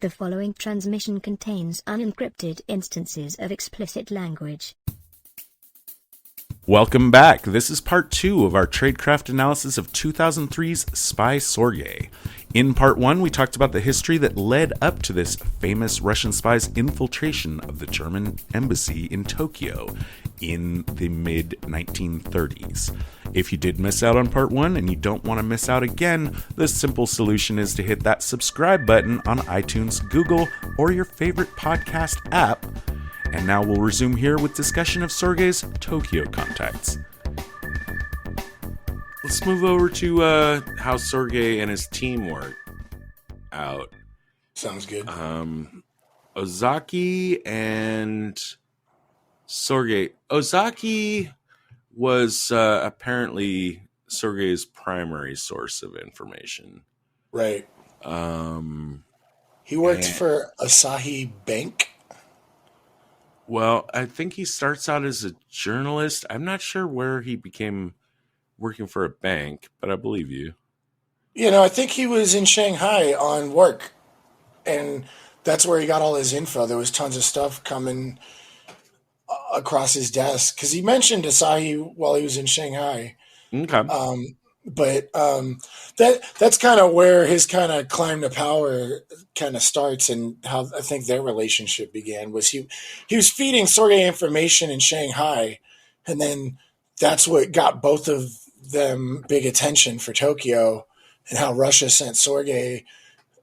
The following transmission contains unencrypted instances of explicit language. Welcome back. This is part 2 of our tradecraft analysis of 2003's Spy Sorge. In part 1, we talked about the history that led up to this famous Russian spy's infiltration of the German embassy in Tokyo in the mid-1930s. If you did miss out on part 1 and you don't want to miss out again, the simple solution is to hit that subscribe button on iTunes, Google, or your favorite podcast app. And now we'll resume here with discussion of Sorge's Tokyo contacts. Let's move over to how Sorge and his team work out. Sounds good. Ozaki and Sorge. Ozaki was apparently Sorge's primary source of information. Right. He worked for Asahi Bank. Well, I think he starts out as a journalist. I'm not sure where he became working for a bank, but I believe you. You know, I think he was in Shanghai on work, and that's where he got all his info. There was tons of stuff coming across his desk because he mentioned Asahi while he was in Shanghai. Okay. But that's kind of where his kind of climb to power kind of starts, and how I think their relationship began was he was feeding Sorge information in Shanghai, and then that's what got both of them big attention for Tokyo, and how Russia sent Sorge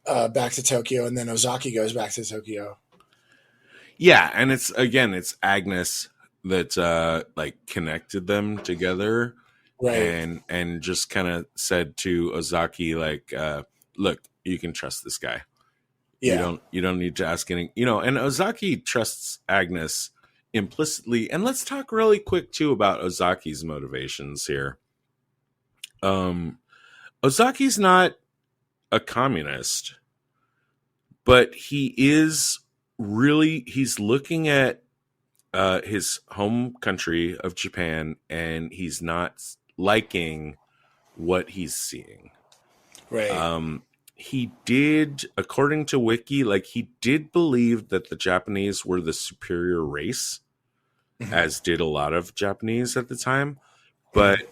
back to Tokyo, and then Ozaki goes back to Tokyo. Yeah, and it's Agnes that connected them together. Right. And just kind of said to Ozaki, like, look, you can trust this guy. Yeah. You don't need to ask any, and Ozaki trusts Agnes implicitly. And let's talk really quick too about Ozaki's motivations here. Ozaki's not a communist, but he's looking at his home country of Japan, and he's not liking what he's seeing. Right. He did, according to Wiki, he did believe that the Japanese were the superior race, as did a lot of Japanese at the time. But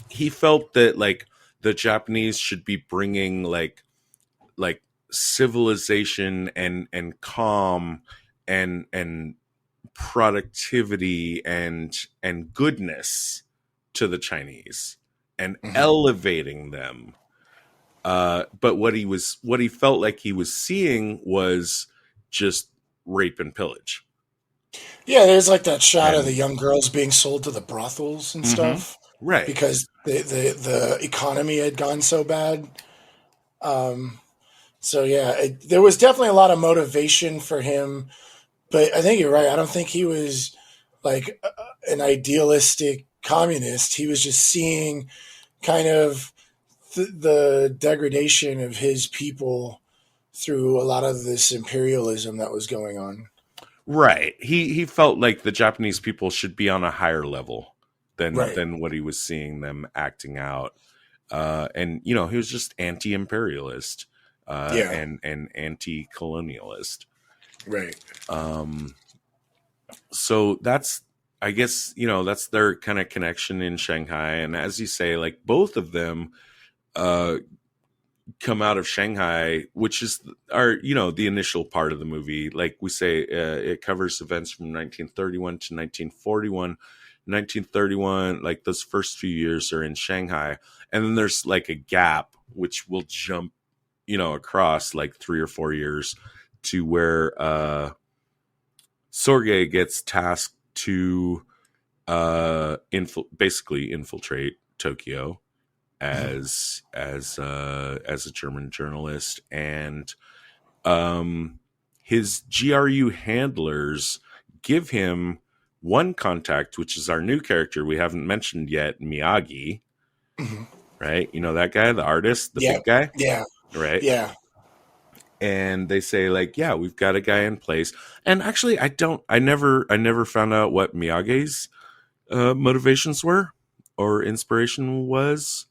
he felt that the Japanese should be bringing like civilization and calm and productivity and goodness to the Chinese and elevating them. But what he felt like he was seeing was just rape and pillage. Yeah, there's that shot of the young girls being sold to the brothels and stuff. Right. Because the economy had gone so bad. So yeah, there was definitely a lot of motivation for him. But I think you're right. I don't think he was an idealistic communist. He was just seeing kind of the degradation of his people through a lot of this imperialism that was going on. Right. He felt like the Japanese people should be on a higher level than what he was seeing them acting out. And he was just anti-imperialist and anti-colonialist. Right. So that's, I guess, that's their kind of connection in Shanghai. And as you say, both of them come out of Shanghai, which is the initial part of the movie. Like we say, it covers events from 1931 to 1941. 1931, those first few years are in Shanghai. And then there's a gap, which will jump, across 3 or 4 years to where Sorge gets tasked to basically infiltrate Tokyo as a German journalist, and his GRU handlers give him one contact, which is our new character we haven't mentioned yet, Miyagi. Right? That guy, the artist, the big guy? Yeah. Right? Yeah. And they say yeah, we've got a guy in place. And actually, I never found out what Miyagi's motivations were or inspiration was.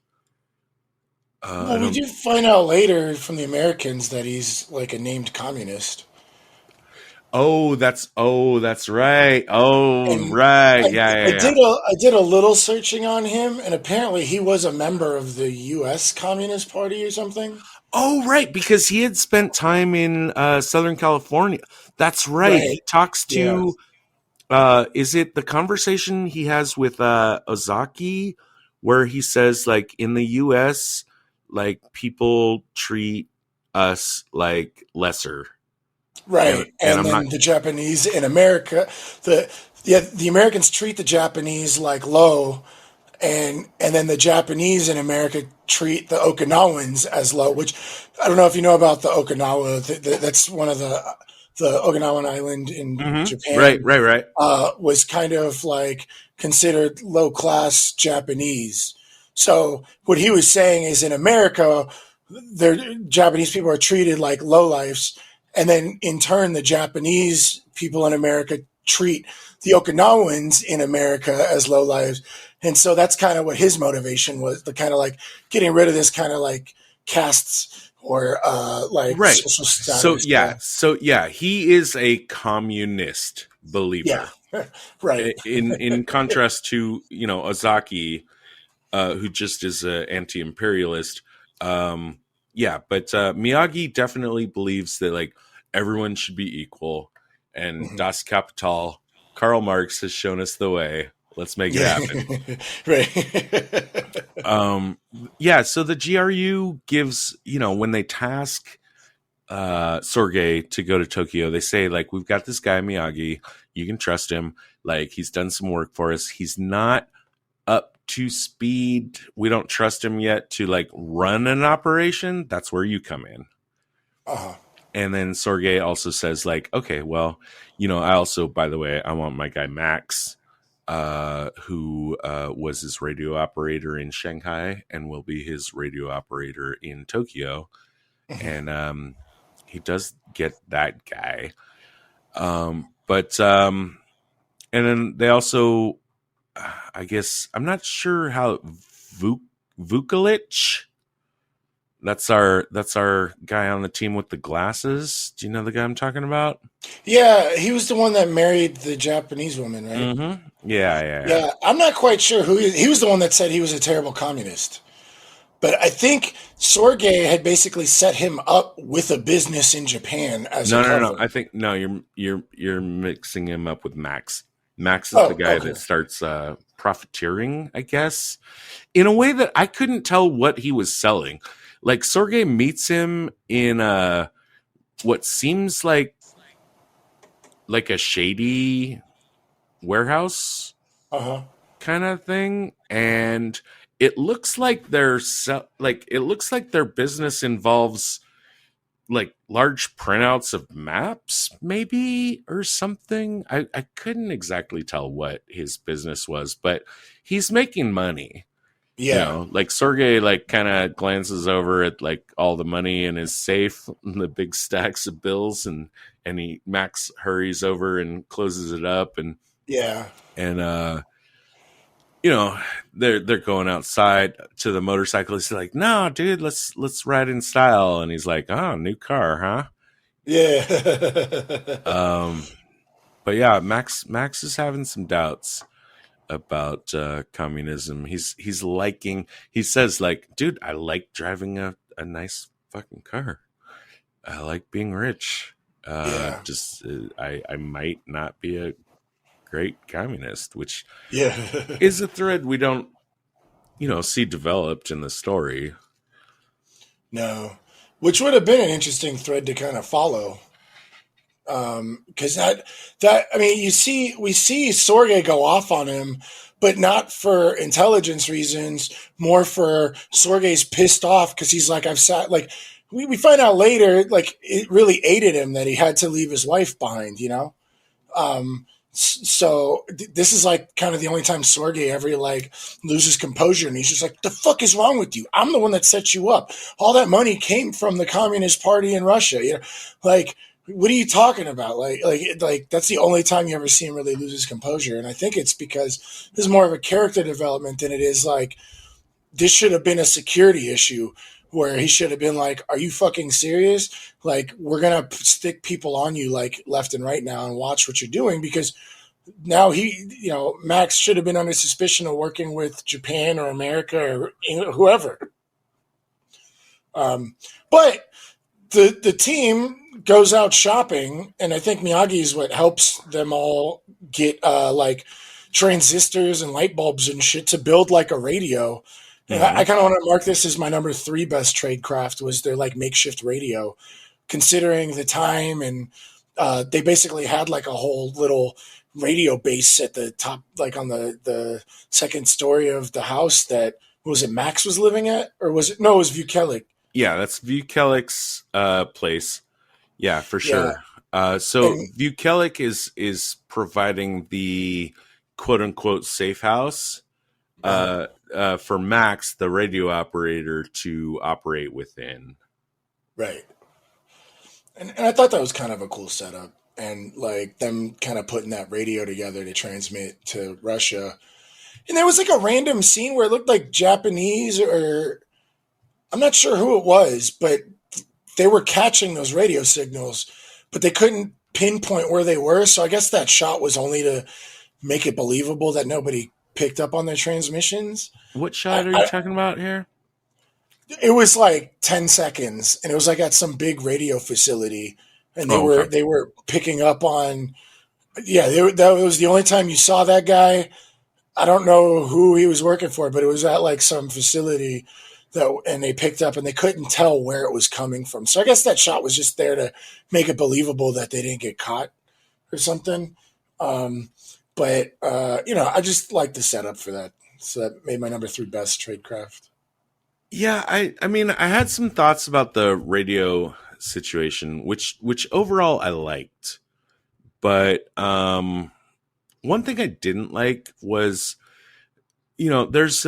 I Well, we don't. do find out later from the Americans that he's like a named communist. Oh, that's right. Oh, And right. I, Yeah, I yeah, yeah. did a little searching on him, and apparently he was a member of the U.S. Communist Party or something. Oh, right, because he had spent time in Southern California. That's right. Right. He talks Yeah. to is it the conversation he has with Ozaki where he says like in the US like people treat us like lesser. And Right. and And I'm not. then the Japanese in America, the the Americans treat the Japanese like low, and then the Japanese in America treat the Okinawans as low. Which I don't know if you know about the Okinawa. That's one of the Okinawan island in Right, Japan. right, right. Was kind of like considered low class Japanese. So what he was saying is in America, their Japanese people are treated like lowlifes, and then in turn, the Japanese people in America treat the Okinawans in America as lowlifes. And so that's kind of what his motivation was, the kind of like getting rid of this kind of like castes or like Right. social So status. yeah, Yeah. so yeah, he is a communist Yeah. believer. Right. In contrast to, Ozaki who just is an anti-imperialist. Um, yeah, but Miyagi definitely believes that like everyone should be equal, and Mhm. Das Kapital, Karl Marx has shown us the way. Let's make it Yeah. happen. Right. Um, yeah, so the GRU gives, when they task Sorge to go to Tokyo, they say like we've got this guy Miyagi, you can trust him. Like he's done some work for us. He's not up to speed. We don't trust him yet to like run an operation. That's where you come in. Uh-huh. And then Sorge also says like, okay, well, I also, by the way, I want my guy Max, who was his radio operator in Shanghai and will be his radio operator in Tokyo. Mhm. And he does get that guy. But and then they also, I guess I'm not sure how Vukovic. That's our guy on the team with the glasses. Do you know the guy I'm talking about? Yeah, he was the one that married the Japanese woman, right? Mm-hmm. Yeah, yeah, yeah. Yeah, I'm not quite sure who he was the one that said he was a terrible communist. But I think Sorge had basically set him up with a business in Japan as a No, no, no, no. cover. I think no. You're mixing him up with Max. Max is the Oh, guy okay. that starts profiteering, I guess, in a way that I couldn't tell what he was selling. Like Sorge meets him in what seems like a shady warehouse Uh-huh. kind of thing, and it looks like their business involves like large printouts of maps maybe or something. I couldn't exactly tell what his business was, but he's making money. Yeah. Like Sergey like kind of glances over at like all the money in his safe, the big stacks of bills, and Max hurries over and closes it up, Yeah. and you know they're going outside to the motorcyclist. He's like, no dude, let's ride in style. And he's like, oh, new car, huh? Yeah. um but yeah, Max is having some doubts about communism. He says like, dude, I like driving a nice fucking car. I like being rich. Yeah. Just I might not be a great communist, which Yeah. is a thread we don't see developed in the story. No. Which would have been an interesting thread to kind of follow. Because that I mean, we see Sorge go off on him, but not for intelligence reasons, more for Sorge's pissed off because he's like, I've sat like we find out later, like it really aided him that he had to leave his wife behind, so this is like kind of the only time Sorge ever like loses composure, and he's just like, "The fuck is wrong with you? I'm the one that set you up. All that money came from the Communist Party in Russia. Like, what are you talking about? Like that's the only time you ever see him really lose his composure, and I think it's because this is more of a character development than it is like this should have been a security issue where he should have been like, are you fucking serious? Like, we're going to stick people on you like left and right now and watch what you're doing, because now Max should have been under suspicion of working with Japan or America or whoever. But the team goes out shopping, and I think Miyagi is what helps them all get like transistors and light bulbs and shit to build like a radio. And I kind of want to mark this as my number 3 best tradecraft, was their like makeshift radio, considering the time. And they basically had like a whole little radio base at the top, like on the second story of the house that, was it Max was living at? Or was it, no, it was Vukelic. Yeah, that's Vukelic's place. Yeah, for sure. So Vukelic is providing the quote unquote safe house for Max, the radio operator, to operate within. Right. And I thought that was kind of a cool setup. And like them kind of putting that radio together to transmit to Russia. And there was like a random scene where it looked like Japanese, or I'm not sure who it was, but they were catching those radio signals, but they couldn't pinpoint where they were. So I guess that shot was only to make it believable that nobody picked up on their transmissions. What shot are you talking about here? It was like 10 seconds, and it was like at some big radio facility, and they were picking up on. Yeah, that was the only time you saw that guy. I don't know who he was working for, but it was at like some facility and they picked up, and they couldn't tell where it was coming from. So I guess that shot was just there to make it believable that they didn't get caught or something. But I just like the setup for that. So that made my number 3 best tradecraft. Yeah, I mean, I had some thoughts about the radio situation, which overall I liked. But one thing I didn't like was, there's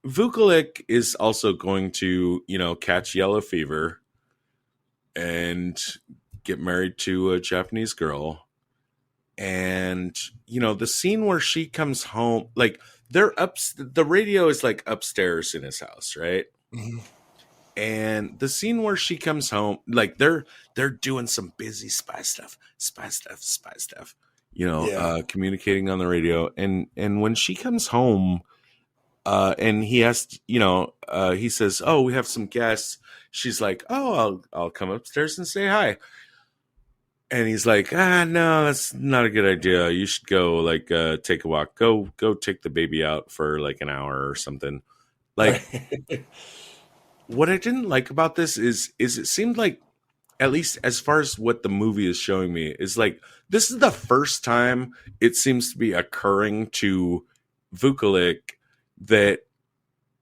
Vukelic is also going to, catch yellow fever and get married to a Japanese girl. And, the scene where she comes home, like the radio is like upstairs in his house, right? Mm-hmm. And the scene where she comes home, like they're doing some busy spy stuff, communicating on the radio. And when she comes home, and he has, he says, "Oh, we have some guests." She's like, "Oh, I'll come upstairs and say hi." And he's like, "No, that's not a good idea. You should go like take a walk. Go take the baby out for like an hour or something." Like, what I didn't like about this is it seemed like, at least as far as what the movie is showing me, is like this is the first time it seems to be occurring to Vukelic that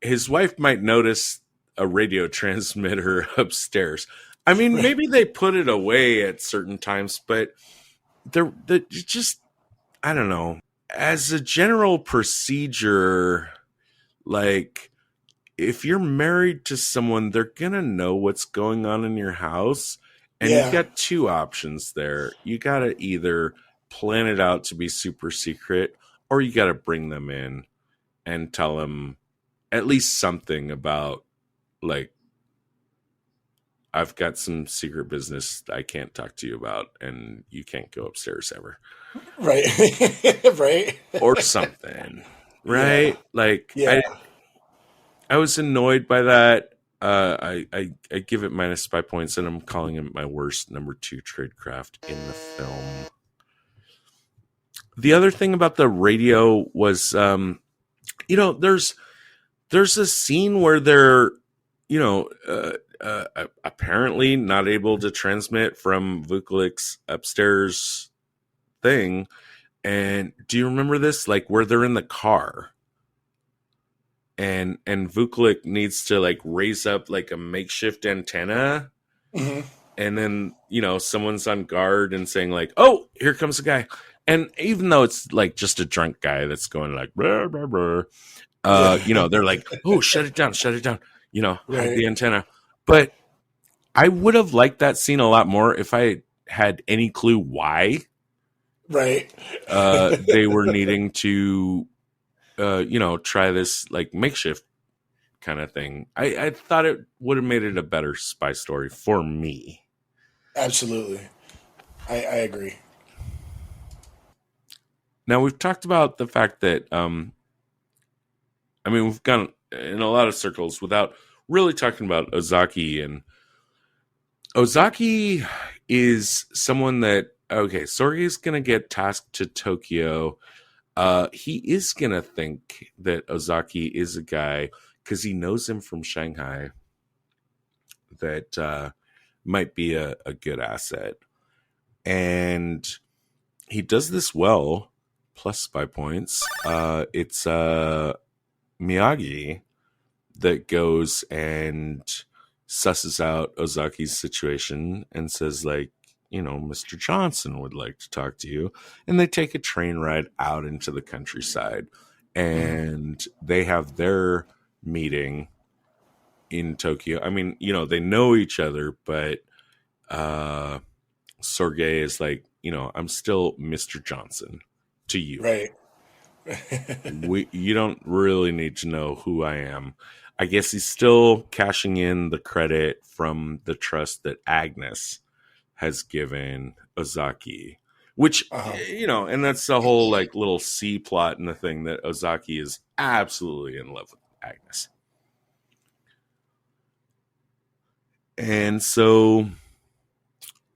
his wife might notice a radio transmitter upstairs. I mean, maybe they put it away at certain times, but they're just, I don't know. As a general procedure, like, if you're married to someone, they're going to know what's going on in your house. And you've got 2 options there. You got to either plan it out to be super secret, or you got to bring them in and tell them at least something about, like, I've got some secret business I can't talk to you about, and you can't go upstairs ever. Right. Right. Or something. Right? Yeah. Like, yeah. I was annoyed by that. I give it -5 points, and I'm calling it my worst number 2 tradecraft in the film. The other thing about the radio was, there's a scene where they're, apparently not able to transmit from Vukelic's upstairs thing. And do you remember this? Like, where they're in the car and Vukelic needs to like raise up like a makeshift antenna. Mm-hmm. And then, someone's on guard and saying like, "Oh, here comes a guy." And even though it's like just a drunk guy that's going like, blah, blah, blah, they're like, "Oh, shut it down. Hide the antenna." But I would have liked that scene a lot more if I had any clue why they were needing to try this like makeshift kind of thing. I thought it would have made it a better spy story for me. Absolutely. I agree. Now we've talked about the fact that we've gone in a lot of circles without really talking about Ozaki, and Ozaki is someone that Sorge is going to get tasked to Tokyo. He is going to think that Ozaki is a guy because he knows him from Shanghai that might be a good asset. And he does this well, plus spy points. It's Miyagi that goes and susses out Ozaki's situation and says, like, Mr. Johnson would like to talk to you. And they take a train ride out into the countryside. And they have their meeting in Tokyo. I mean, they know each other, but Sorge is like, I'm still Mr. Johnson to you. Right. You don't really need to know who I am. I guess he's still cashing in the credit from the trust that Agnes has given Ozaki, which, and that's the whole like little C plot in the thing, that Ozaki is absolutely in love with Agnes. And so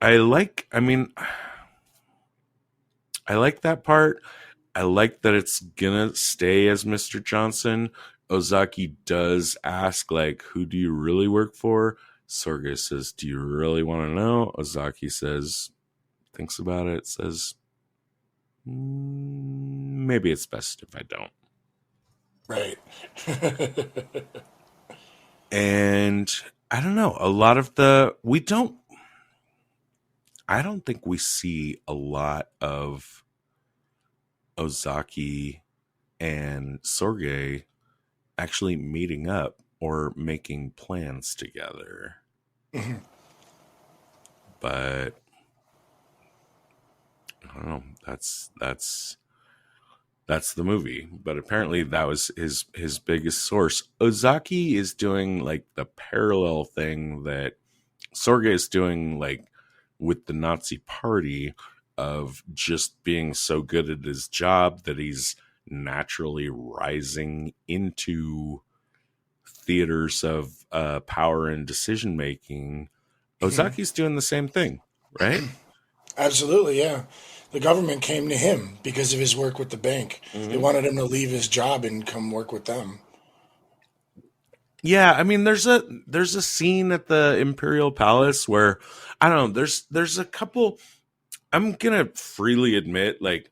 I like that part. I like that it's gonna stay as Mr. Johnson. Ozaki does ask, like, who do you really work for? Sorge says, do you really want to know? Ozaki says, thinks about it, says, maybe it's best if I don't. Right. And I don't know, I don't think we see a lot of Ozaki and Sorge actually meeting up or making plans together. But I don't know. That's the movie. But apparently that was his biggest source. Ozaki is doing like the parallel thing that Sorge is doing, like with the Nazi Party, of just being so good at his job that he's naturally rising into theaters of power and decision making. Ozaki's doing the same thing, right? Absolutely, yeah. The government came to him because of his work with the bank. They wanted him to leave his job and come work with them. Yeah, I mean, there's a scene at the Imperial Palace where, I don't know, there's a couple. I'm gonna freely admit, like,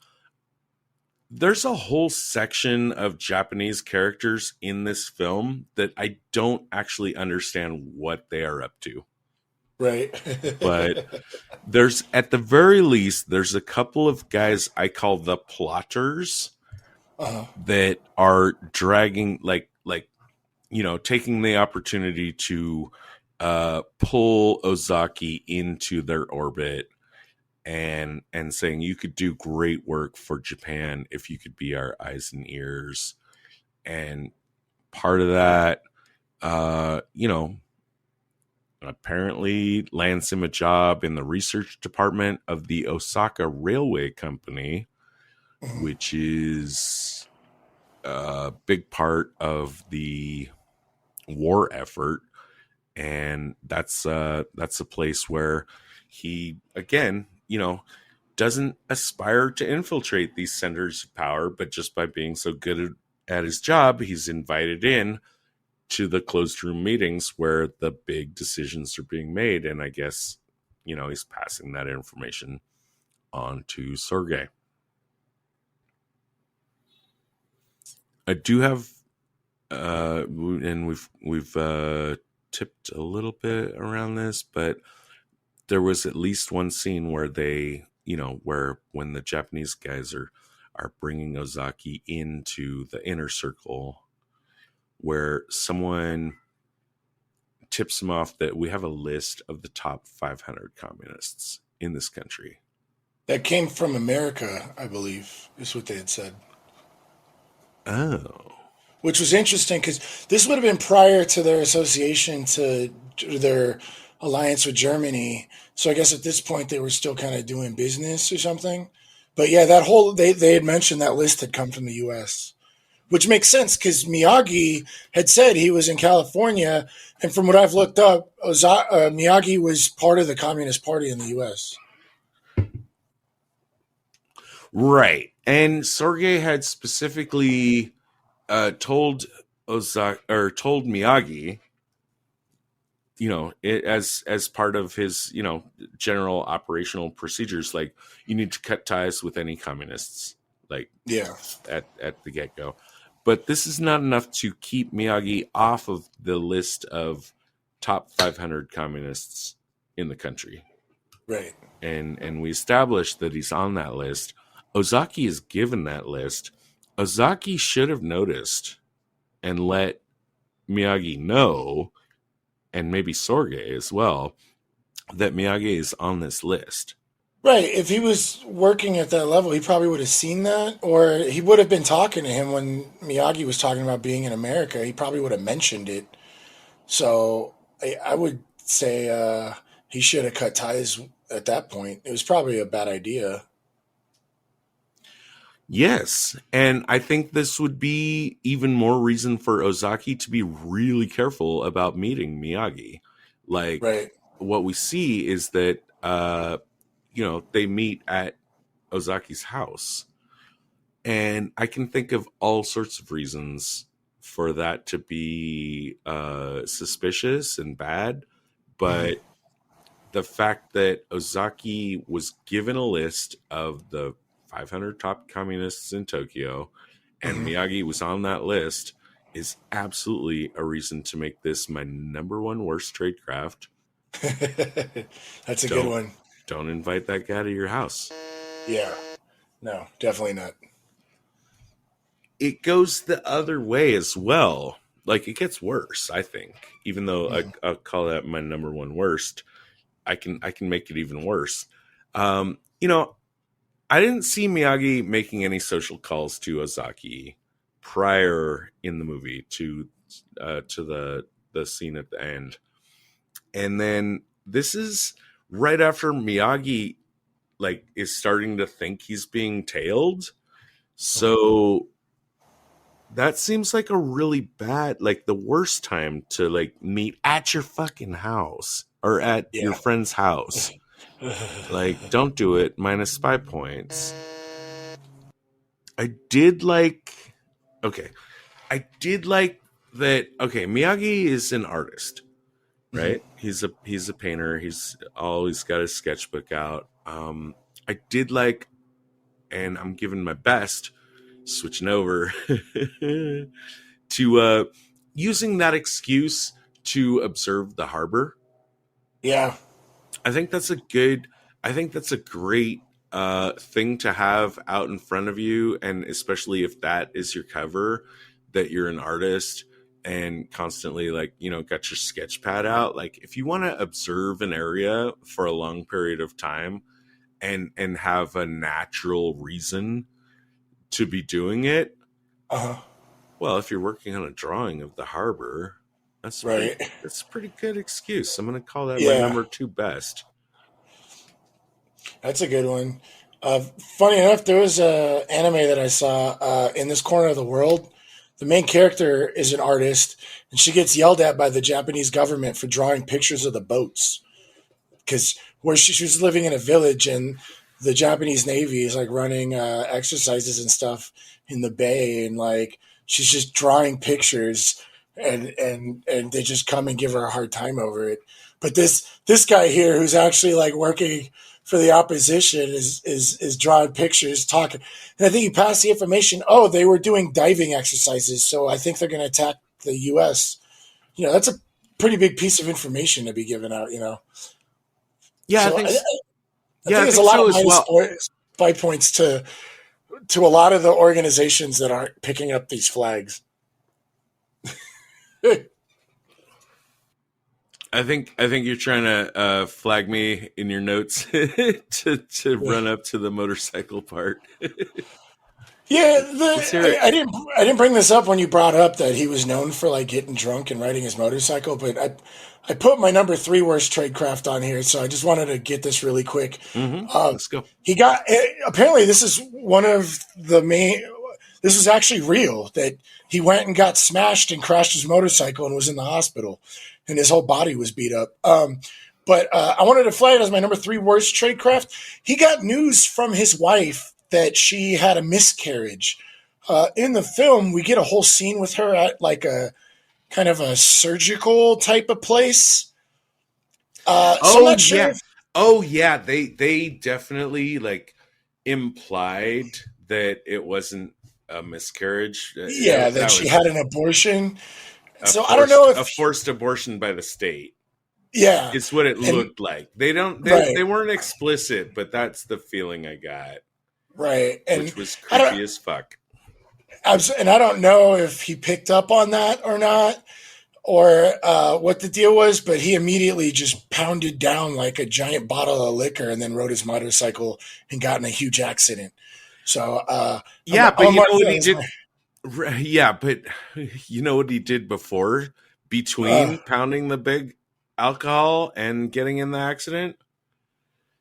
there's a whole section of Japanese characters in this film that I don't actually understand what they are up to. Right. But there's, at the very least, there's a couple of guys I call the plotters that are dragging, taking the opportunity to pull Ozaki into their orbit and saying, you could do great work for Japan if you could be our eyes and ears. And part of that, apparently lands him a job in the research department of the Osaka Railway Company, which is a big part of the war effort. And that's a place where he, again, doesn't aspire to infiltrate these centers of power, but just by being so good at his job, he's invited in to the closed room meetings where the big decisions are being made. And I guess, he's passing that information on to Sorge. I do have, and we've tipped a little bit around this, but there was at least one scene where they, where when the Japanese guys are bringing Ozaki into the inner circle, where someone tips him off that we have a list of the top 500 communists in this country. That came from America, I believe, is what they had said. Oh. which was interesting because this would have been prior to their association to their alliance with Germany. So I guess at this point they were still kind of doing business or something. But yeah, that whole they had mentioned that list had come from the U.S., which makes sense because Miyagi had said he was in California, and from what I've looked up, Miyagi was part of the Communist Party in the U.S. Right. And Sorge had specifically told told Miyagi, as part of his, general operational procedures, like, you need to cut ties with any communists, like, Yeah, at the get-go. But this is not enough to keep Miyagi off of the list of top 500 communists in the country. right. And we established that he's on that list. Ozaki is given that list. Ozaki should have noticed and let Miyagi know, and maybe Sorge as well, that Miyagi is on this list. Right. If he was working at that level, he probably would have seen that, or he would have been talking to him when Miyagi was talking about being in America. He probably would have mentioned it. So I would say he should have cut ties at that point. It was probably a bad idea. Yes, and I think this would be even more reason for Ozaki to be really careful about meeting Miyagi. Like, Right. what we see is that they meet at Ozaki's house. And I can think of all sorts of reasons for that to be suspicious and bad. Mhm. But the fact that Ozaki was given a list of the 500 top communists in Tokyo and Mhm. Miyagi was on that list is absolutely a reason to make this my number one worst tradecraft. That's a good Don't one. don't invite that guy to your house. Yeah. No, definitely not. It goes the other way as well. Like, it gets worse, I think. Even though Mhm. I'll call that my number one worst, I can make it even worse. I didn't see Miyagi making any social calls to Ozaki prior in the movie to the scene at the end, and then this is right after Miyagi, like, is starting to think he's being tailed. Mhm. So that seems like a really bad, like, the worst time to, like, meet at your fucking house or at your Yeah. friend's house. Like, don't do it. Minus spy points. I did like. Okay, I did like that. Okay, Miyagi is an artist, Mhm. right? He's a painter. He's always got his sketchbook out. I did like, and I'm giving my best, switching over to using that excuse to observe the harbor. Yeah. I think that's a good. I think that's a great thing to have out in front of you, and especially if that is your cover, that you're an artist and constantly, like, got your sketch pad out. Like, if you want to observe an area for a long period of time and have a natural reason to be doing it, Uh-huh. well, if you're working on a drawing of the harbor, Right. that's a pretty good excuse. I'm going to call that my Yeah. number two best. That's a good one. Funny enough, there was a anime that I saw in this corner of the world. The main character is an artist, and she gets yelled at by the Japanese government for drawing pictures of the boats because where she was living in a village, and the Japanese Navy is like running exercises and stuff in the bay, and like she's just drawing pictures, and they just come and give her a hard time over it. But this guy here, who's actually like working for the opposition, is drawing pictures, talking, and I think he passed the information. Oh, they were doing diving exercises, so I think they're going to attack the U.S. That's a pretty big piece of information to be given out. Yeah, So I yeah, think I there's a think lot of so as minus well. spy points to a lot of the organizations that aren't picking up these flags. I think you're trying to flag me in your notes to run up to the motorcycle part. Yeah, Let's hear it. I didn't bring this up when you brought up that he was known for like getting drunk and riding his motorcycle, but I put my number three worst tradecraft on here, so I just wanted to get this really quick. Let's go. He got apparently this is one of the main. This was actually real that he went and got smashed and crashed his motorcycle and was in the hospital, and his whole body was beat up. But I wanted to flag it as my number three worst tradecraft. He got news from his wife that she had a miscarriage. In the film, we get a whole scene with her at like a kind of a surgical type of place. So I'm not sure. They definitely like implied that it wasn't a miscarriage. Yeah, that she had an abortion. So I forced, don't know if a forced abortion by the state. Yeah, It's what it looked like. They weren't explicit, but that's the feeling I got. Right, and which was creepy as fuck. And I don't know if he picked up on that or not, or what the deal was, but he immediately just pounded down like a giant bottle of liquor and then rode his motorcycle and got in a huge accident. So but you know what he did? Yeah, but you know what he did before, between pounding the big alcohol and getting in the accident?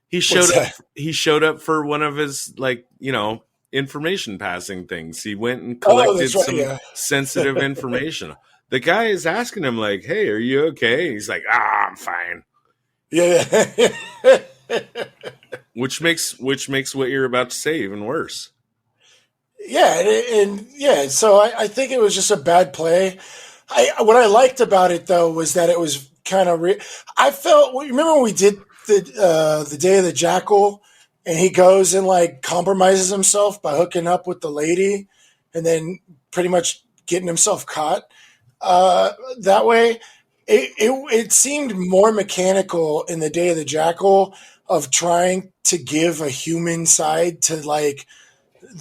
He showed up for one of his, like, you know, information passing things. He went and collected some sensitive information. The guy is asking him, like, "Hey, are you okay?" He's like, I'm fine. Yeah. Which makes what you're about to say even worse. Yeah, so I think it was just a bad play. What I liked about it though was that it was kind of. I felt. Remember when we did the Day of the Jackal, and he goes and like compromises himself by hooking up with the lady, and then pretty much getting himself caught. That way, it seemed more mechanical in the Day of the Jackal of trying to give a human side to like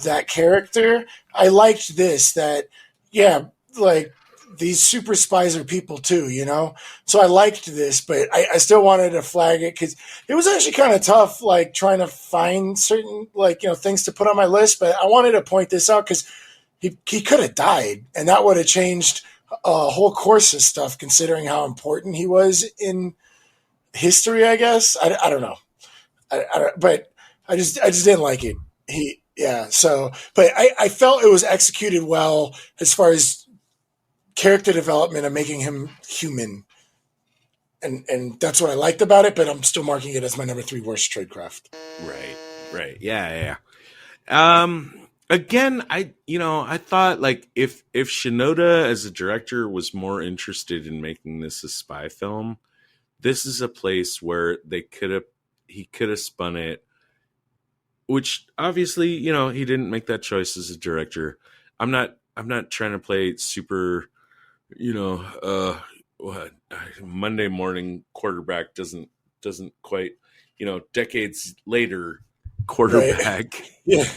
that character. I liked this that, yeah, like these super spies are people too, you know? So I liked this, but I still wanted to flag it because it was actually kind of tough, like trying to find certain, like, you know, things to put on my list. But I wanted to point this out because he could have died, and that would have changed a whole course of stuff, considering how important he was in history, I guess. I don't know. But I just didn't like it. But I felt it was executed well as far as character development and making him human. And that's what I liked about it, but I'm still marking it as my number three worst tradecraft. Right. Yeah. Again, I thought like if Shinoda as a director was more interested in making this a spy film, this is a place where he could have spun it, which obviously, you know, he didn't make that choice as a director. I'm not trying to play super, you know, Monday morning quarterback doesn't quite, you know, decades later quarterback. Right. Yeah.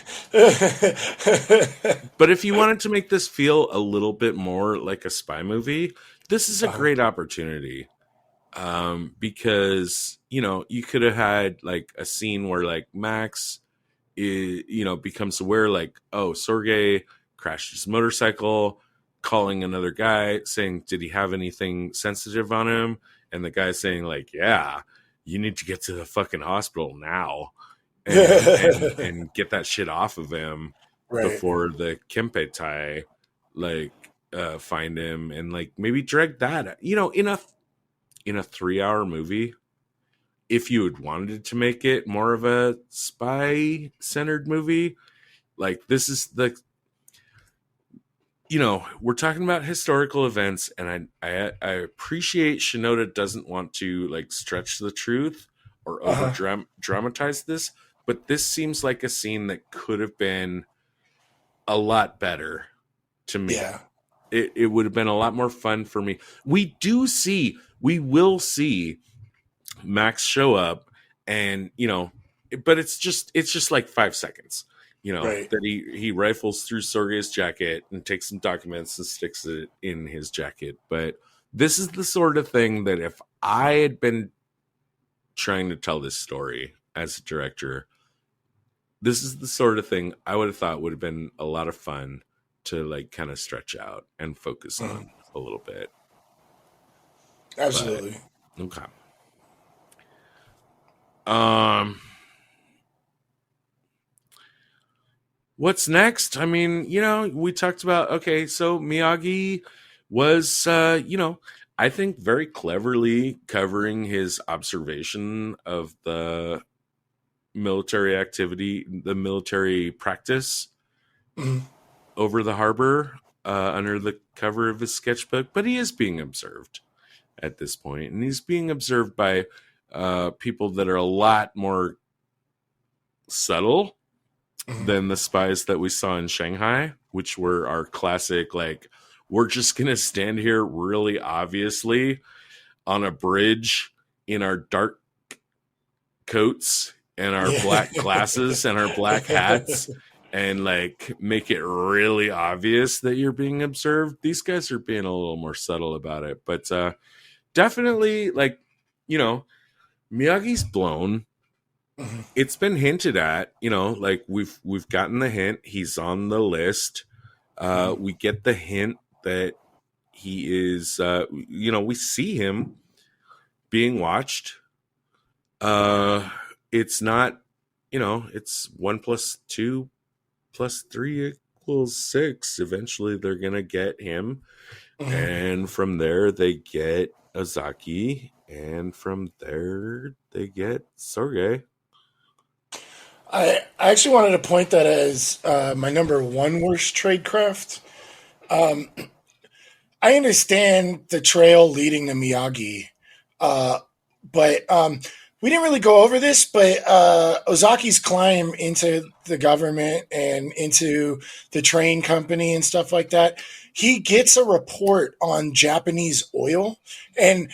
But if you wanted to make this feel a little bit more like a spy movie, this is a great opportunity. Because, you know, you could have had like a scene where like Max becomes aware, like, oh, Sorge crashed his motorcycle, calling another guy saying, did he have anything sensitive on him? And the guy saying like, yeah, you need to get to the fucking hospital now and get that shit off of him before the Kempe like find him, and like maybe drag that, you know, in a 3-hour movie. If you had wanted to make it more of a spy centered movie, like this is the, you know, we're talking about historical events, and I appreciate Shinoda doesn't want to like stretch the truth or over dramatize this, but this seems like a scene that could have been a lot better to me. Yeah. It would have been a lot more fun for me. We will see Max show up, and, you know, but it's just like 5 seconds, you know, that he rifles through Sorge's jacket and takes some documents and sticks it in his jacket. But this is the sort of thing that if I had been trying to tell this story as a director, this is the sort of thing I would have thought would have been a lot of fun to like kind of stretch out and focus on a little bit. Absolutely. But, okay. What's next? I mean, we talked about, okay, so Miyagi was, I think very cleverly covering his observation of the military activity, the military practice over the harbor under the cover of his sketchbook. But he is being observed at this point, and he's being observed by people that are a lot more subtle than the spies that we saw in Shanghai, which were our classic, like, we're just going to stand here really obviously on a bridge in our dark coats and our black glasses and our black hats and like make it really obvious that you're being observed. These guys are being a little more subtle about it, but definitely, like, Miyagi's blown. It's been hinted at, like we've gotten the hint. He's on the list. We get the hint that he is, we see him being watched. It's not, it's 1 + 2 + 3 = 6. Eventually they're going to get him. And from there they get Ozaki. And from there they get Sorge. I actually wanted to point that as my number one worst tradecraft. I understand the trail leading to Miyagi, but we didn't really go over this, but Ozaki's climb into the government and into the train company and stuff like that, he gets a report on Japanese oil. And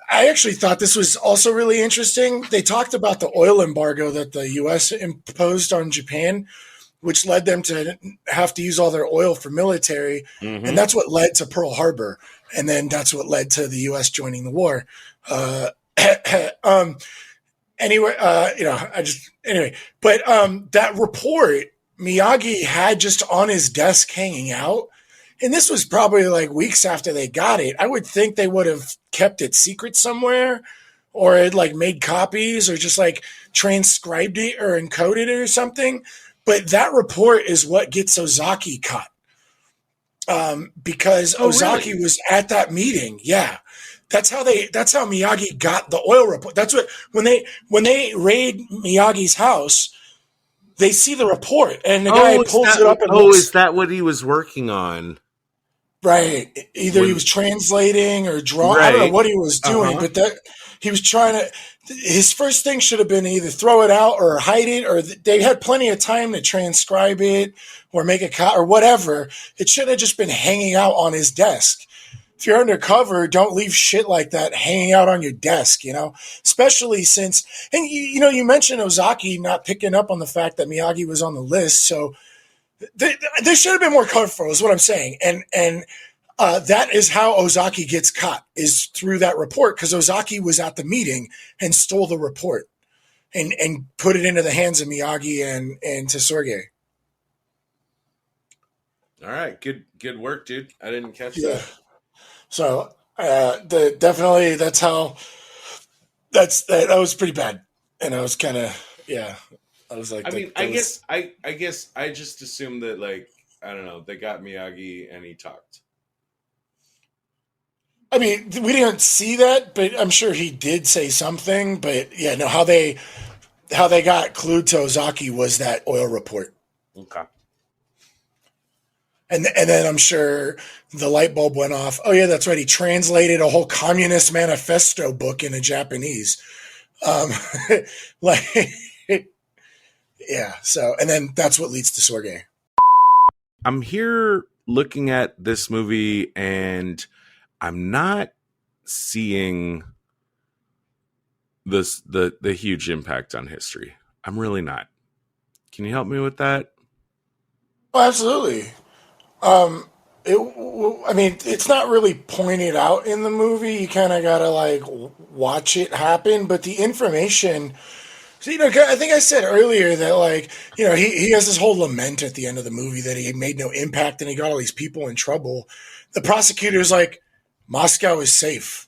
I actually thought this was also really interesting. They talked about the oil embargo that the U.S. imposed on Japan, which led them to have to use all their oil for military. And that's what led to Pearl Harbor. And then that's what led to the U.S. joining the war. But that report Miyagi had just on his desk hanging out, and this was probably like weeks after they got it. I would think they would have kept it secret somewhere, or had like made copies, or just like transcribed it or encoded it or something. But that report is what gets Ozaki caught, because Ozaki was at that meeting. Yeah. That's how Miyagi got the oil report. That's what, when they raid Miyagi's house, they see the report and the guy pulls it up and looks. Is that what he was working on? Right. Either he was translating or drawing. I don't know what he was doing, but he was trying to, his first thing should have been either throw it out or hide it, or they had plenty of time to transcribe it or make a cut or whatever. It should have just been hanging out on his desk. If you're undercover, don't leave shit like that hanging out on your desk, especially since, and you mentioned Ozaki not picking up on the fact that Miyagi was on the list. So there should have been more cover for, is what I'm saying. And that is how Ozaki gets caught, is through that report, because Ozaki was at the meeting and stole the report and put it into the hands of Miyagi and to Sorge. All right. Good work, dude. I didn't catch that. So definitely that was pretty bad, and I was kind of I was like, I guess I just assumed that, like, I don't know, they got Miyagi and he talked. I mean, we didn't see that, but I'm sure he did say something. But how they got clued to Ozaki was that oil report. Okay. And then I'm sure the light bulb went off. Oh yeah, that's right. He translated a whole communist manifesto book into Japanese. So, and then that's what leads to Sorge. I'm here looking at this movie and I'm not seeing the huge impact on history. I'm really not. Can you help me with that? Oh, absolutely. It's not really pointed out in the movie. You kind of got to like watch it happen, but the information So, I think I said earlier that, like, he has this whole lament at the end of the movie that he made no impact and he got all these people in trouble. The prosecutor's like, Moscow is safe.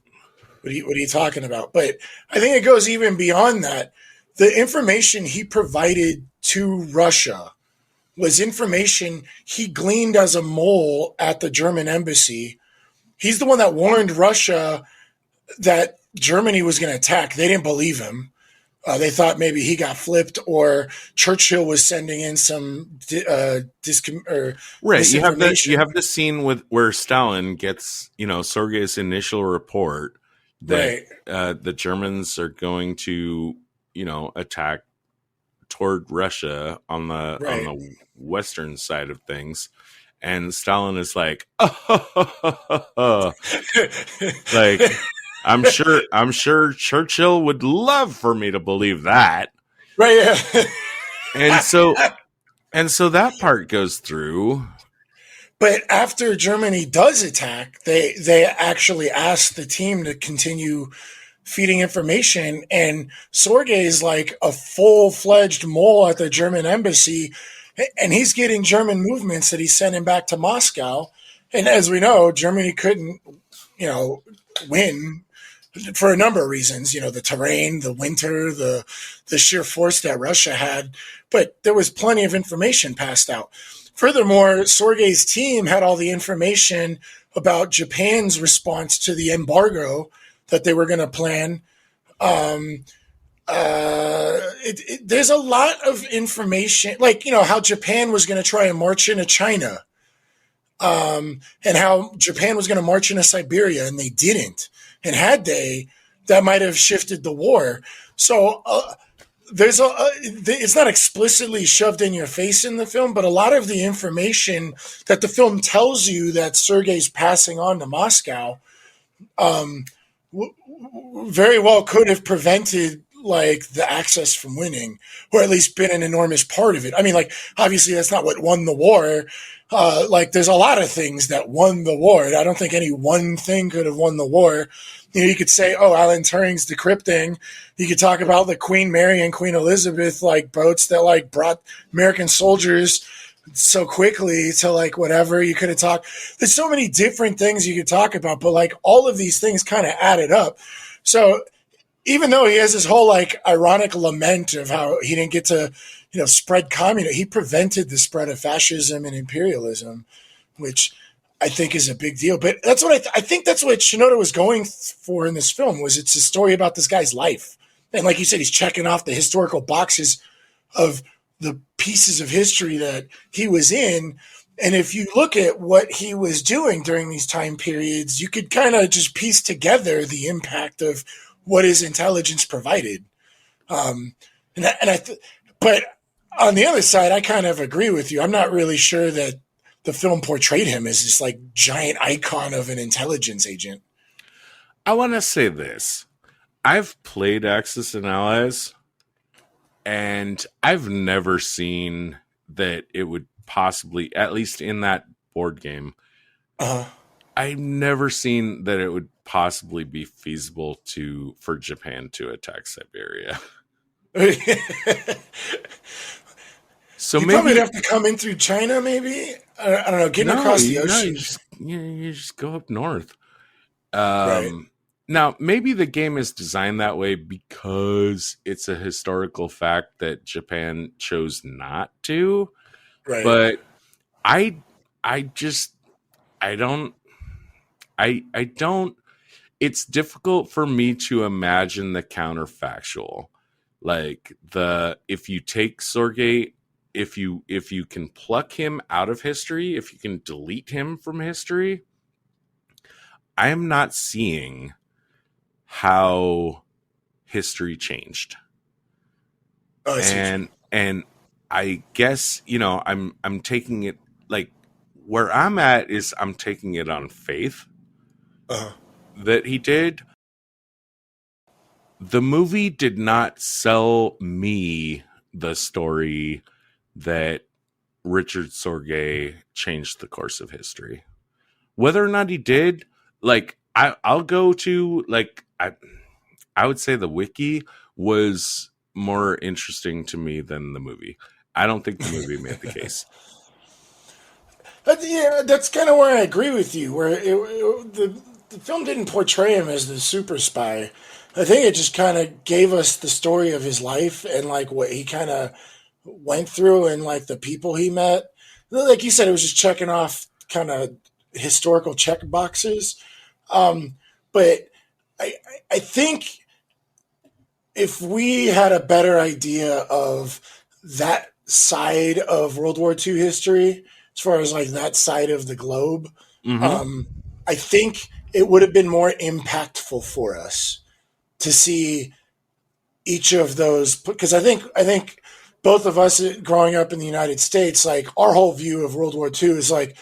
What are you talking about? But I think it goes even beyond that. The information he provided to Russia was information he gleaned as a mole at the German embassy. He's the one that warned Russia that Germany was going to attack. They didn't believe him. They thought maybe he got flipped or Churchill was sending in some Right. misinformation. You have the scene where Stalin gets, Sergei's initial report that the Germans are going to, attack toward Russia on the western side of things. And Stalin is like, like, I'm sure Churchill would love for me to believe that. Right. And so that part goes through. But after Germany does attack, they actually ask the team to continue feeding information. And Sorge is like a full-fledged mole at the German embassy, and he's getting German movements that he's sending back to Moscow. And as we know, Germany couldn't, win for a number of reasons, the terrain, the winter, the sheer force that Russia had. But there was plenty of information passed out. Furthermore, Sorge's team had all the information about Japan's response to the embargo that they were going to plan. There's a lot of information, like, how Japan was going to try and march into China, and how Japan was going to march into Siberia, and they didn't. And had they, that might have shifted the war. So it's not explicitly shoved in your face in the film, but a lot of the information that the film tells you that Sergei's passing on to Moscow very well could have prevented like the access from winning, or at least been an enormous part of it. I mean, like, obviously that's not what won the war. Like, there's a lot of things that won the war. I don't think any one thing could have won the war. You could say, oh, Alan Turing's decrypting. You could talk about the Queen Mary and Queen Elizabeth, like, boats that, like, brought American soldiers so quickly to, like, whatever. You could have talked. There's so many different things you could talk about, but, like, all of these things kind of added up. So even though he has this whole, like, ironic lament of how he didn't get to, spread communism, he prevented the spread of fascism and imperialism, which I think is a big deal. But that's what I think that's what Shinoda was going for in this film. Was it's a story about this guy's life, and like you said, he's checking off the historical boxes of the pieces of history that he was in. And if you look at what he was doing during these time periods, you could kind of just piece together the impact of what his intelligence provided. But on the other side, I kind of agree with you. I'm not really sure that the film portrayed him as this like giant icon of an intelligence agent. I want to say this. I've played Axis and Allies, and I've never seen that it would possibly, at least in that board game, I've never seen that it would possibly be feasible for Japan to attack Siberia. So maybe probably have to come in through China, maybe. I don't know, getting across the ocean. You just go up north. Right. Now, maybe the game is designed that way because it's a historical fact that Japan chose not to. Right. But I don't. It's difficult for me to imagine the counterfactual, like if you take Sorge, if you can pluck him out of history, if you can delete him from history, I am not seeing how history changed. And I guess, I'm taking it, like, where I'm at is I'm taking it on faith that he did. The movie did not sell me the story that Richard Sorge changed the course of history. Whether or not he did, like, I'll go to, like, I would say the wiki was more interesting to me than the movie. I don't think the movie made the case. Yeah, that's kind of where I agree with you. Where the film didn't portray him as the super spy. I think it just kind of gave us the story of his life and like what he kind of went through and like the people he met. Like you said, it was just checking off kind of historical check boxes. But I think if we had a better idea of that side of World War II history, as far as like that side of the globe, I think it would have been more impactful for us to see each of those, because I think both of us growing up in the United States, like our whole view of World War II is like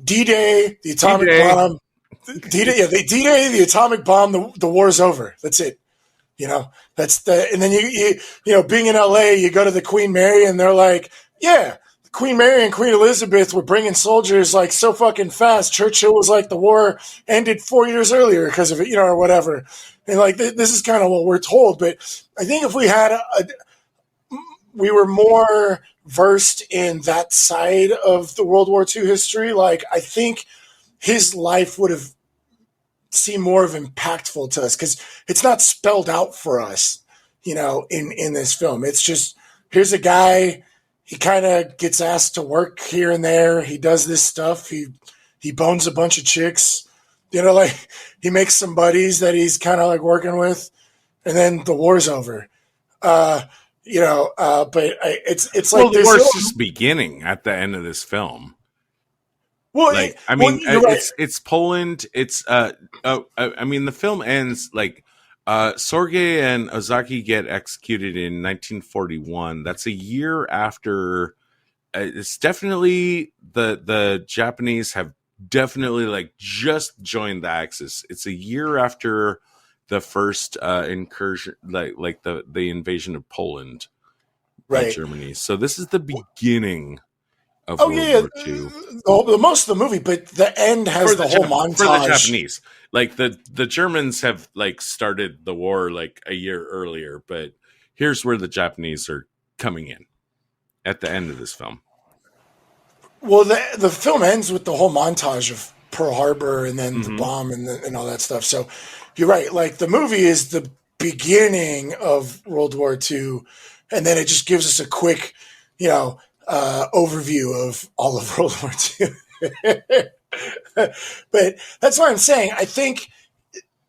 D-Day, the atomic D-Day. bomb, D-Day, yeah, D-Day, the atomic bomb, the war's over. That's it. You know, that's the, and then you know, being in LA, you go to the Queen Mary and they're like, yeah, Queen Mary and Queen Elizabeth were bringing soldiers like so fucking fast. Churchill was like, the war ended 4 years earlier because of it, you know, or whatever. And like, this is kind of what we're told. But I think if we had we were more versed in that side of the World War II history, like I think his life would have seemed more of impactful to us because it's not spelled out for us, you know, in this film. It's just, here's a guy, he kind of gets asked to work here and there. He does this stuff. He bones a bunch of chicks, you know, like he makes some buddies that he's kind of like working with, and then the war's over. You know, but it's like, well, the war's just beginning at the end of this film. Well, like, I mean, right. it's Poland. It's I mean, the film ends like Sorge and Ozaki get executed in 1941. That's a year after. It's definitely the Japanese have definitely like just joined the Axis. It's a year after the first incursion, like the invasion of Poland by Germany. So this is the beginning of World War II. The most of the movie, but the end has the whole montage. For the Japanese. Like the Germans have like started the war like a year earlier, but here's where the Japanese are coming in at the end of this film. Well, the film ends with the whole montage of Pearl Harbor and then the bomb and all that stuff. So you're right. Like the movie is the beginning of World War II, and then it just gives us a quick, you know, overview of all of World War II. But that's what I'm saying. I think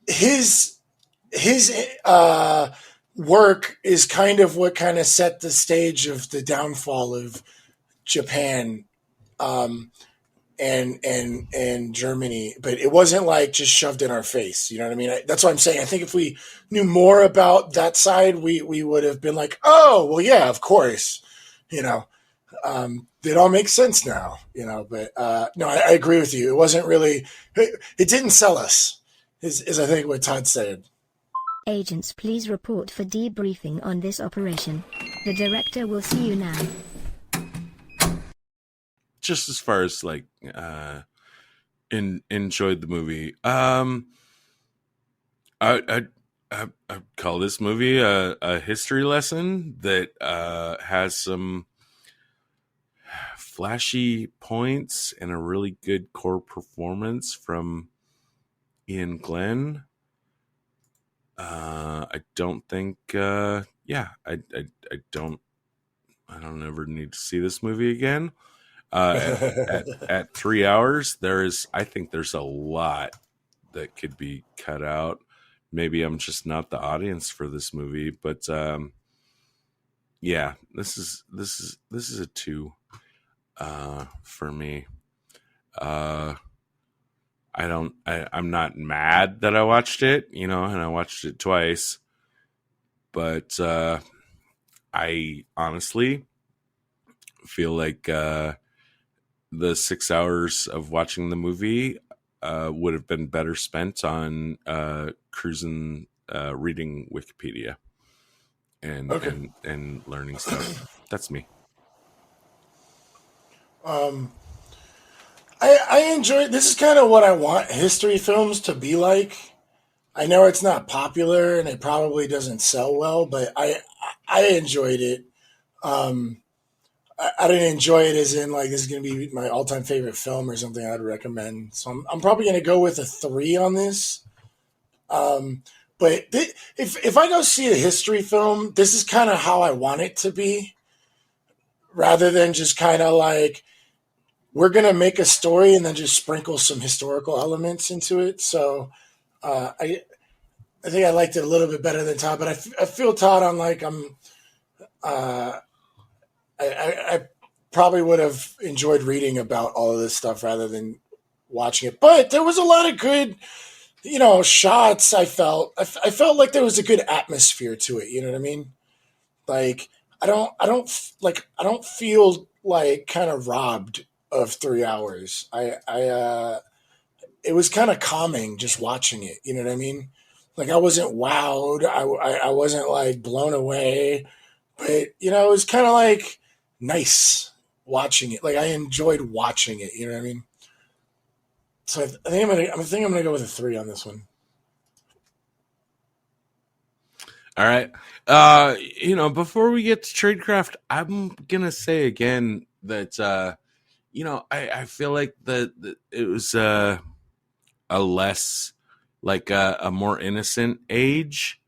his work is kind of what kind of set the stage of the downfall of Japan and Germany, but it wasn't like just shoved in our face. You know what I mean? That's what I'm saying. I think if we knew more about that side, we would have been like, oh, well, yeah, of course, you know. It all makes sense now, you know, but no, I agree with you. It wasn't really, it didn't sell us, is I think what Todd said. Agents, please report for debriefing on this operation. The director will see you now. Just as far as like, enjoyed the movie. I'd call this movie a history lesson that has some flashy points and a really good core performance from Ian Glenn. I don't think, I don't ever need to see this movie again. At 3 hours, I think there's a lot that could be cut out. Maybe I'm just not the audience for this movie, but yeah, this is a 2 for me. I'm not mad that I watched it, you know, and I watched it twice, but I honestly feel like the 6 hours of watching the movie would have been better spent on cruising, reading Wikipedia and learning stuff. That's me. I enjoy, this is kind of what I want history films to be like. I know it's not popular and it probably doesn't sell well, but I I enjoyed it. I didn't enjoy it as in like this is going to be my all-time favorite film or something I'd recommend. So I'm probably going to go with a 3 on this. But if I go see a history film, this is kind of how I want it to be, rather than just kind of like we're going to make a story and then just sprinkle some historical elements into it. So I think I liked it a little bit better than Todd, but I feel Todd on like I probably would have enjoyed reading about all of this stuff rather than watching it. But there was a lot of good, shots. I felt like there was a good atmosphere to it. You know what I mean? Like I don't feel like kind of robbed of 3 hours. It was kind of calming just watching it. You know what I mean? Like I wasn't wowed. I wasn't like blown away, but it was kind of like nice watching it. Like I enjoyed watching it. You know what I mean? So I think I'm gonna go with a 3 on this one. All right. Before we get to Tradecraft, I'm gonna say again that I feel like that it was a less like a more innocent age,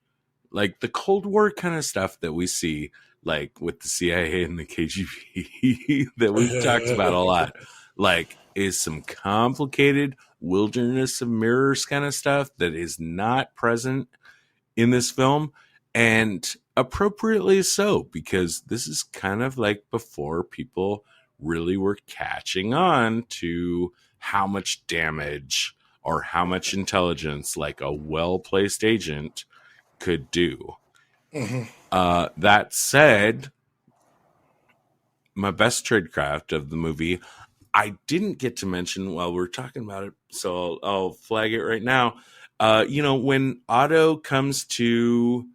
like the Cold War kind of stuff that we see, like with the CIA and the KGB that we've talked about a lot, like is some complicated wilderness of mirrors kind of stuff that is not present in this film, and appropriately so, because this is kind of like before people really were catching on to how much damage or how much intelligence like a well-placed agent could do. Mm-hmm. That said, my best tradecraft of the movie, I didn't get to mention while we're talking about it, so I'll flag it right now. When Otto comes to,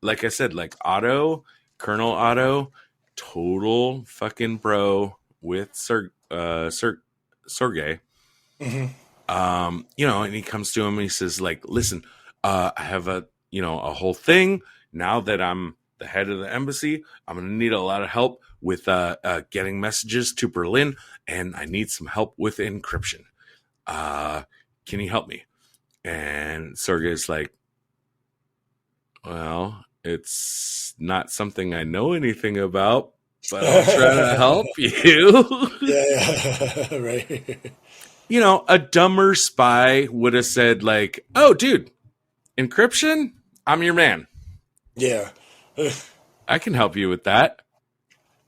like I said, like Colonel Otto, total fucking bro with Sorge. Mm-hmm. And he comes to him and he says, like, listen, I have a whole thing. Now that I'm the head of the embassy, I'm going to need a lot of help with getting messages to Berlin, and I need some help with encryption. Can you help me? And Sorge is like, well, it's not something I know anything about, but I'll try to help you. Yeah, right. A dumber spy would have said like, oh, dude, encryption? I'm your man. Yeah. I can help you with that.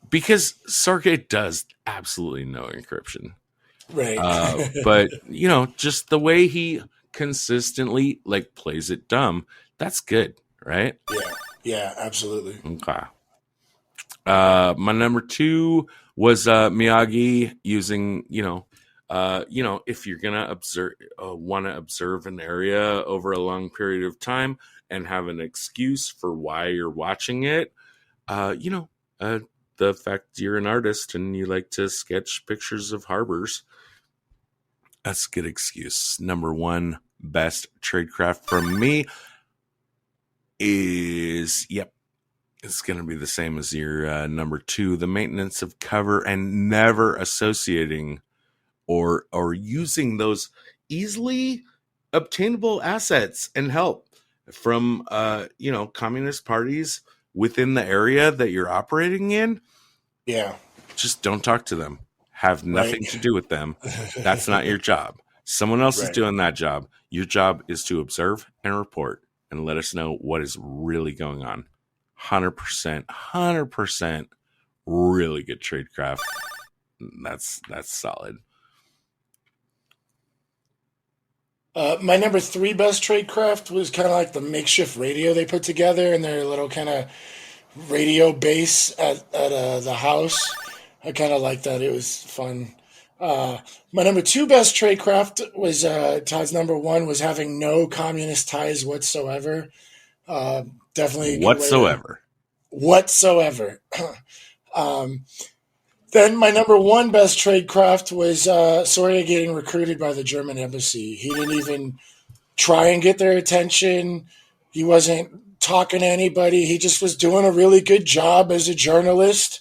Because Sorge does absolutely no encryption. Right. But, just the way he consistently like plays it dumb, that's good, right? Yeah, absolutely. Okay. My number 2 was Miyagi using, if you're gonna want to observe an area over a long period of time and have an excuse for why you're watching it, the fact you're an artist and you like to sketch pictures of harbors, that's a good excuse. Number 1 best tradecraft from me is, it's going to be the same as your number 2, the maintenance of cover and never associating or using those easily obtainable assets and help from communist parties within the area that you're operating in. Yeah. Just don't talk to them. Have nothing to do with them. That's not your job. Someone else is doing that job. Your job is to observe and report and let us know what is really going on. 100% really good tradecraft. That's solid. My number 3 best tradecraft was kind of like the makeshift radio they put together in their little kind of radio base at the house. I kind of liked that. It was fun. My number 2 best tradecraft was Todd's number 1 was having no communist ties whatsoever. Definitely whatsoever. Then my number 1 best tradecraft was Sorge getting recruited by the German embassy. He didn't even try and get their attention. He wasn't talking to anybody. He just was doing a really good job as a journalist,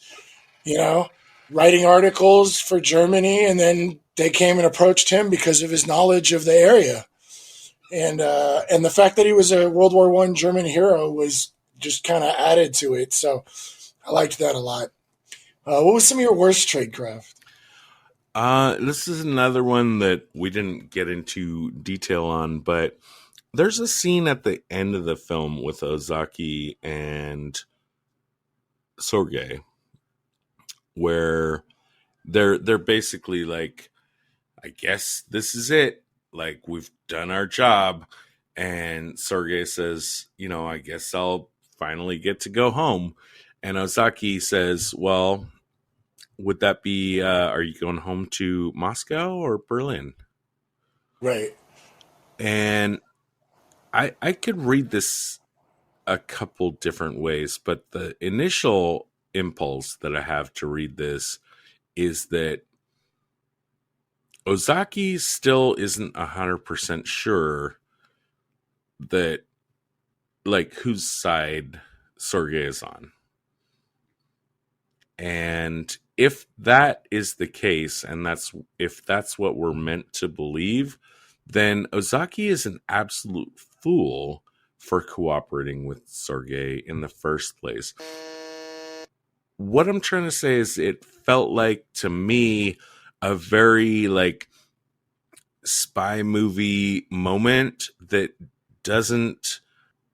writing articles for Germany. And then they came and approached him because of his knowledge of the area. And the fact that he was a World War I German hero was just kind of added to it. So I liked that a lot. What was some of your worst tradecraft? This is another one that we didn't get into detail on, but there's a scene at the end of the film with Ozaki and Sorge where they're basically like, I guess this is it. Like, we've done our job. And Sorge says, I guess I'll finally get to go home. And Ozaki says, well, would that be, are you going home to Moscow or Berlin? Right. And I could read this a couple different ways, but the initial impulse that I have to read this is that Ozaki still isn't 100% sure that, like, whose side Sorge is on. And if that is the case, and if that's what we're meant to believe, then Ozaki is an absolute fool for cooperating with Sorge in the first place. What I'm trying to say is it felt like, to me, a very, like, spy movie moment that doesn't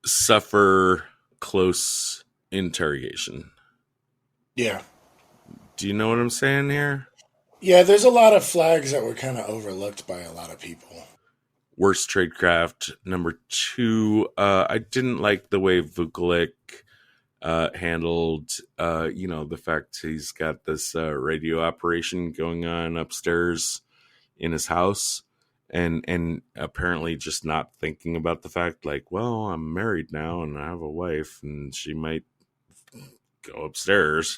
suffer close interrogation. Yeah. Do you know what I'm saying here? Yeah, there's a lot of flags that were kind of overlooked by a lot of people. Worst tradecraft, number 2. I didn't like the way Vukovic handled, the fact he's got this radio operation going on upstairs in his house, and apparently just not thinking about the fact, like, well, I'm married now and I have a wife, and she might go upstairs.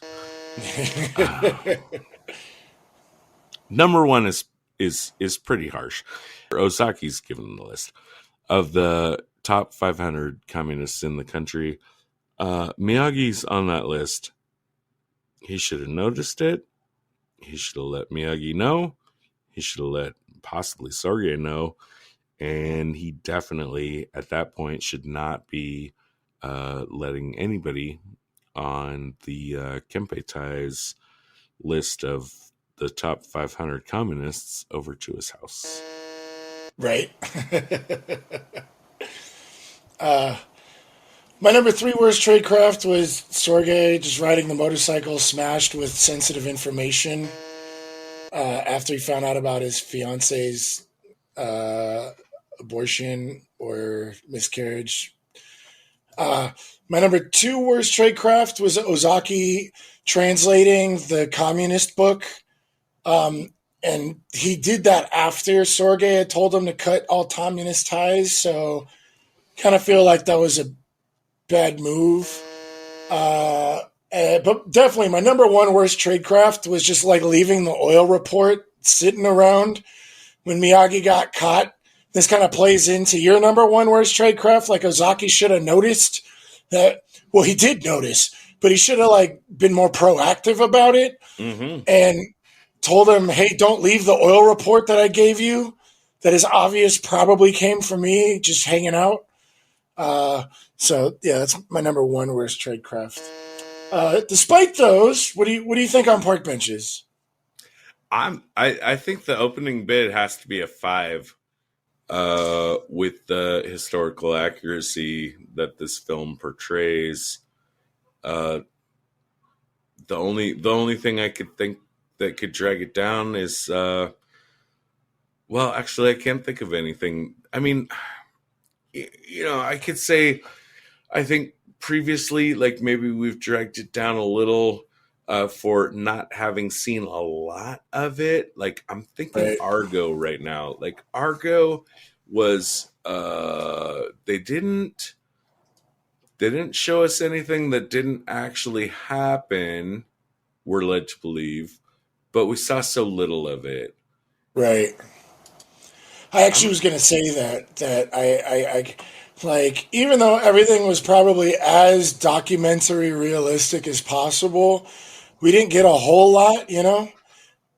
Number 1 is pretty harsh. Ozaki's given the list of the top 500 communists in the country. Miyagi's on that list. He should have noticed it. He should have let Miyagi know. He should have let possibly Sorge know. And he definitely, at that point, should not be letting anybody on the Kempei's list of the top 500 communists over to his house. Right. My number 3 worst tradecraft was Sorge just riding the motorcycle smashed with sensitive information after he found out about his fiance's abortion or miscarriage. My number 2 worst tradecraft was Ozaki translating the communist book. And he did that after Sorge had told him to cut all communist ties. So kind of feel like that was a bad move. But definitely my number 1 worst tradecraft was just like leaving the oil report sitting around when Miyagi got caught. This kind of plays into your number 1 worst tradecraft. Like Ozaki should have noticed that. Well, he did notice, but he should have been more proactive about it and told him, hey, don't leave the oil report that I gave you that is obvious probably came from me just hanging out. So yeah, that's my number 1 worst tradecraft. Despite those, what do you think on park benches? I think the opening bid has to be a 5 with the historical accuracy that this film portrays. The only thing I could think that could drag it down is well, actually I can't think of anything. I mean, I could say I think previously, like, maybe we've dragged it down a little for not having seen a lot of it. Like, I'm thinking Right. Argo right now. Like, Argo was they didn't show us anything that didn't actually happen, we're led to believe, but we saw so little of it. Right. I actually was going to say that I Like, even though everything was probably as documentary realistic as possible, we didn't get a whole lot,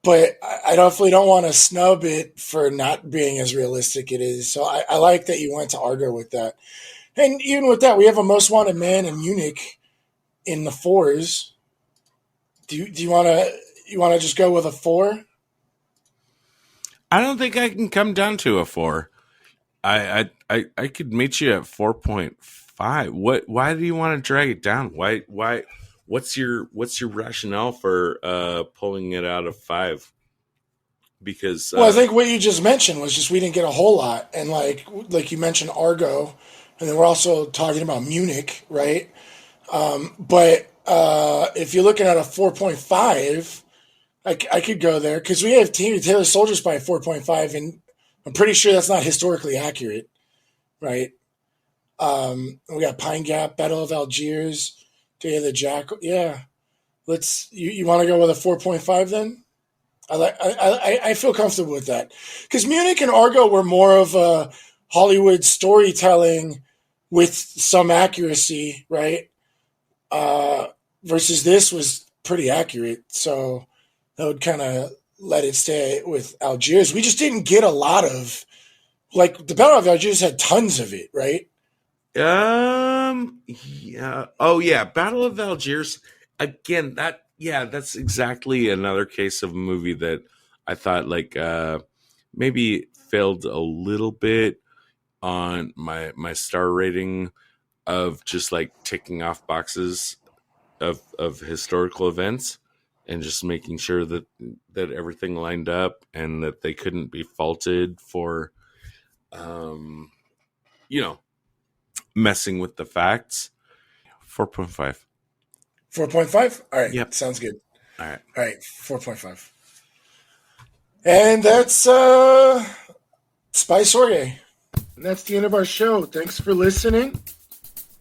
But I definitely don't want to snub it for not being as realistic it is. So I like that you went to Argo with that. And even with that, we have a Most Wanted Man in Munich in the 4s. Do you want to just go with a 4? I don't think I can come down to a 4. I could meet you at 4.5. Why do you want to drag it down? Why what's your rationale for pulling it out of 5? Because I think what you just mentioned was just we didn't get a whole lot, and like you mentioned Argo, and then we're also talking about Munich, right? But if you're looking at a 4.5, I could go there because we have Taylor Soldier Spy 4.5, and I'm pretty sure that's not historically accurate, right? We got Pine Gap, Battle of Algiers, Day of the Jackal. Yeah, you want to go with a 4.5 then? I feel comfortable with that because Munich and Argo were more of a Hollywood storytelling with some accuracy, right? Versus this was pretty accurate, so that would kind of let it stay with Algiers. We just didn't get a lot of, like, the Battle of Algiers had tons of it, right? Yeah. Oh yeah, Battle of Algiers. Again, that's exactly another case of a movie that I thought maybe failed a little bit on my star rating of just like ticking off boxes of historical events and just making sure that everything lined up and that they couldn't be faulted for messing with the facts. 4.5. 4.5? All right. Yep. Sounds good. All right. 4.5. And that's Spy Sorge. And that's the end of our show. Thanks for listening.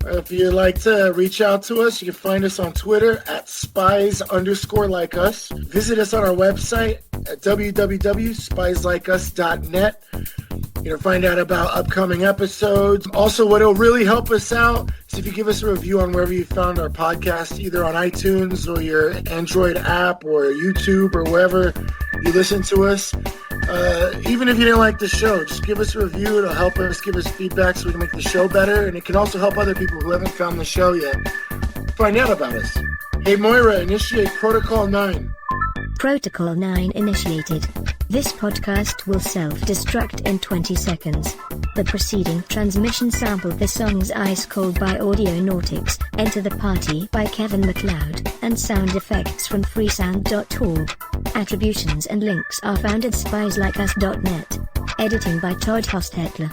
If you'd like to reach out to us, you can find us on Twitter at spies_like us. Visit us on our website at www.spieslikeus.net. You can find out about upcoming episodes. Also, what will really help us out is if you give us a review on wherever you found our podcast, either on iTunes or your Android app or YouTube or wherever you listen to us. Even if you didn't like the show, just give us a review. It'll help us, give us feedback so we can make the show better. And it can also help other people who haven't found the show yet find out about us. Hey, Moira, initiate Protocol 9. Protocol 9 initiated. This podcast will self-destruct in 20 seconds. The preceding transmission sampled the songs Ice Cold by Audionautics, Enter the Party by Kevin MacLeod, and sound effects from freesound.org. Attributions and links are found at spieslikeus.net. Editing by Todd Hostetler.